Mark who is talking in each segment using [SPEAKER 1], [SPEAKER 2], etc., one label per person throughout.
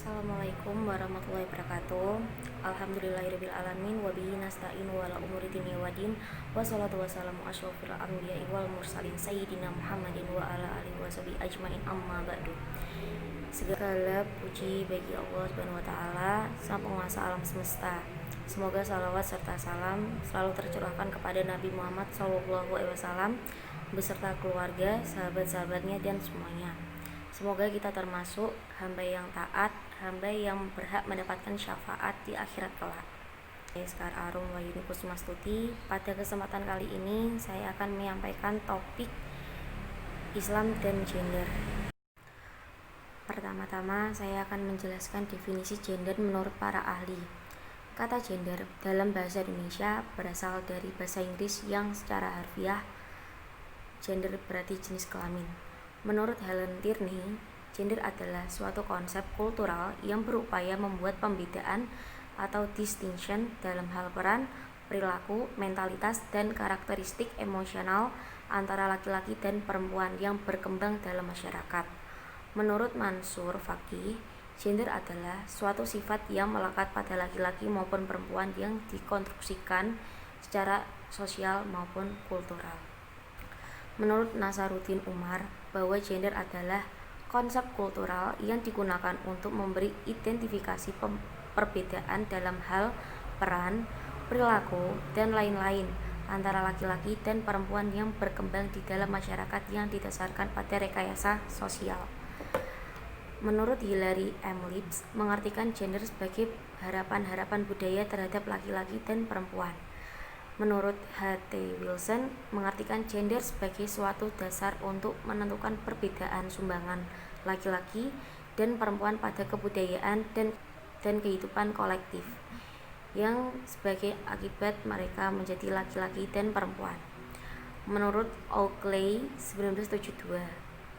[SPEAKER 1] Assalamualaikum warahmatullahi wabarakatuh. Alhamdulillahirabbil alamin wa bihi nasta'in wa ala umuri dunya waddin. Wassalatu wassalamu asyrofil anbiya'i wal mursalin sayyidina Muhammadin wa ala alihi washabihi ajmain amma ba'du. Segala puji bagi Allah Subhanahu wa taala, Sang Penguasa alam semesta. Semoga salawat serta salam selalu tercurahkan kepada Nabi Muhammad SAW beserta keluarga, sahabat-sahabatnya dan semuanya. Semoga kita termasuk hamba yang taat, hamba yang berhak mendapatkan syafaat di akhirat kelak. Saya Sekar Arum Wayuni Kusmastuti. Pada kesempatan kali ini saya akan menyampaikan topik Islam dan gender. Pertama-tama saya akan menjelaskan definisi gender menurut para ahli. Kata gender dalam bahasa Indonesia berasal dari bahasa Inggris yang secara harfiah gender berarti jenis kelamin. Menurut Helen Tierney, gender adalah suatu konsep kultural yang berupaya membuat pembedaan atau distinction dalam hal peran, perilaku, mentalitas, dan karakteristik emosional antara laki-laki dan perempuan yang berkembang dalam masyarakat. Menurut Mansur Faqih, gender adalah suatu sifat yang melekat pada laki-laki maupun perempuan yang dikonstruksikan secara sosial maupun kultural. Menurut Nasaruddin Umar, bahwa gender adalah konsep kultural yang digunakan untuk memberi identifikasi perbedaan dalam hal peran, perilaku, dan lain-lain antara laki-laki dan perempuan yang berkembang di dalam masyarakat yang didasarkan pada rekayasa sosial. Menurut Hilary M. Lipps, mengartikan gender sebagai harapan-harapan budaya terhadap laki-laki dan perempuan. Menurut H.T. Wilson, mengartikan gender sebagai suatu dasar untuk menentukan perbedaan sumbangan laki-laki dan perempuan pada kebudayaan dan kehidupan kolektif, yang sebagai akibat mereka menjadi laki-laki dan perempuan. Menurut Oakley 1972,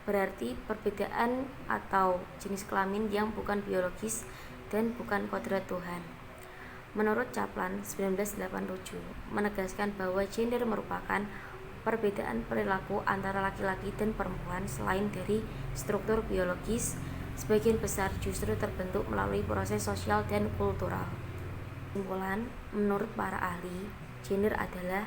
[SPEAKER 1] berarti perbedaan atau jenis kelamin yang bukan biologis dan bukan kodrat Tuhan. Menurut Kaplan 1987, menegaskan bahwa gender merupakan perbedaan perilaku antara laki-laki dan perempuan selain dari struktur biologis, sebagian besar justru terbentuk melalui proses sosial dan kultural. Kesimpulan, menurut para ahli, gender adalah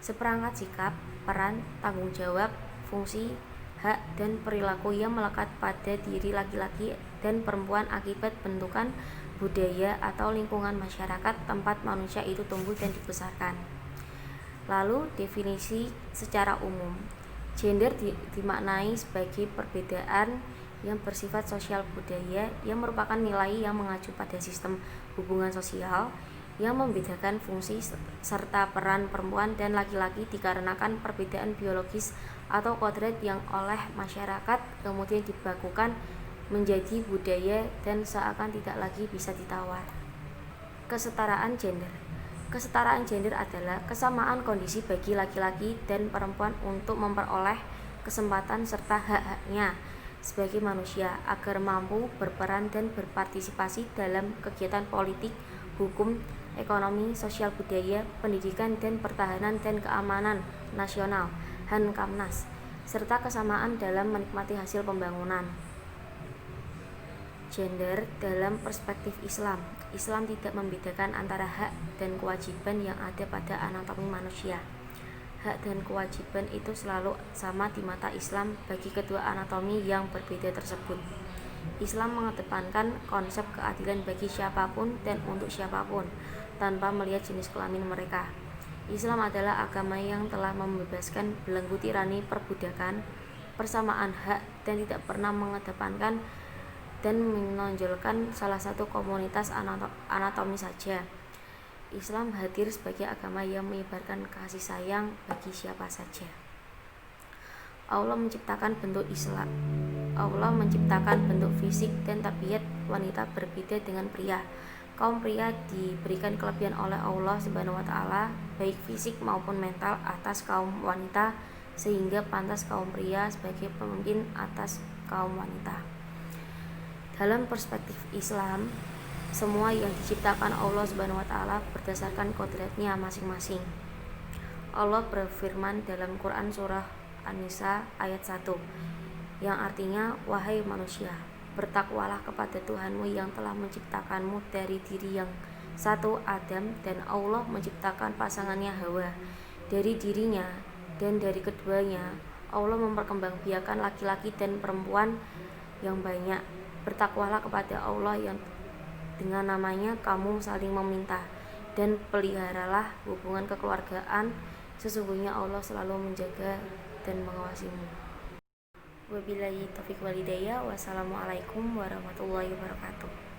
[SPEAKER 1] seperangkat sikap, peran, tanggung jawab, fungsi, hak, dan perilaku yang melekat pada diri laki-laki dan perempuan akibat bentukan budaya atau lingkungan masyarakat tempat manusia itu tumbuh dan dibesarkan. Lalu definisi secara umum, gender dimaknai sebagai perbedaan yang bersifat sosial budaya yang merupakan nilai yang mengacu pada sistem hubungan sosial yang membedakan fungsi serta peran perempuan dan laki-laki dikarenakan perbedaan biologis atau kodrat yang oleh masyarakat kemudian dibakukan menjadi budaya dan seakan tidak lagi bisa ditawar. Kesetaraan gender. Kesetaraan gender adalah kesamaan kondisi bagi laki-laki dan perempuan untuk memperoleh kesempatan serta hak-haknya sebagai manusia agar mampu berperan dan berpartisipasi dalam kegiatan politik, hukum, ekonomi, sosial budaya, pendidikan dan pertahanan dan keamanan nasional (Hankamnas), serta kesamaan dalam menikmati hasil pembangunan. Gender dalam perspektif Islam. Islam tidak membedakan antara hak dan kewajiban yang ada pada anatomi manusia. Hak dan kewajiban itu selalu sama di mata Islam bagi kedua anatomi yang berbeda tersebut. Islam mengedepankan konsep keadilan bagi siapapun dan untuk siapapun, tanpa melihat jenis kelamin mereka. Islam adalah agama yang telah membebaskan belenggu tirani perbudakan, persamaan hak, dan tidak pernah mengedepankan dan menonjolkan salah satu komunitas anatomi saja. Islam hadir sebagai agama yang menyebarkan kasih sayang bagi siapa saja. Allah menciptakan bentuk fisik dan tabiat wanita berbeda dengan pria. Kaum pria diberikan kelebihan oleh Allah Subhanahu wa taala baik fisik maupun mental atas kaum wanita, sehingga pantas kaum pria sebagai pemimpin atas kaum wanita. Dalam perspektif Islam, semua yang diciptakan Allah Subhanahu wa taala berdasarkan kodratnya masing-masing. Allah berfirman dalam Quran surah An-Nisa ayat 1, yang artinya, wahai manusia, Bertakwalah kepada Tuhanmu yang telah menciptakanmu dari diri yang satu, Adam, dan Allah menciptakan pasangannya Hawa dari dirinya, dan dari keduanya Allah memperkembangbiakan laki-laki dan perempuan yang banyak. Bertakwalah kepada Allah yang dengan namanya kamu saling meminta, dan peliharalah hubungan kekeluargaan. Sesungguhnya Allah selalu menjaga dan mengawasimu. Wabillahi taufiq walhidayah. Wassalamualaikum warahmatullahi wabarakatuh.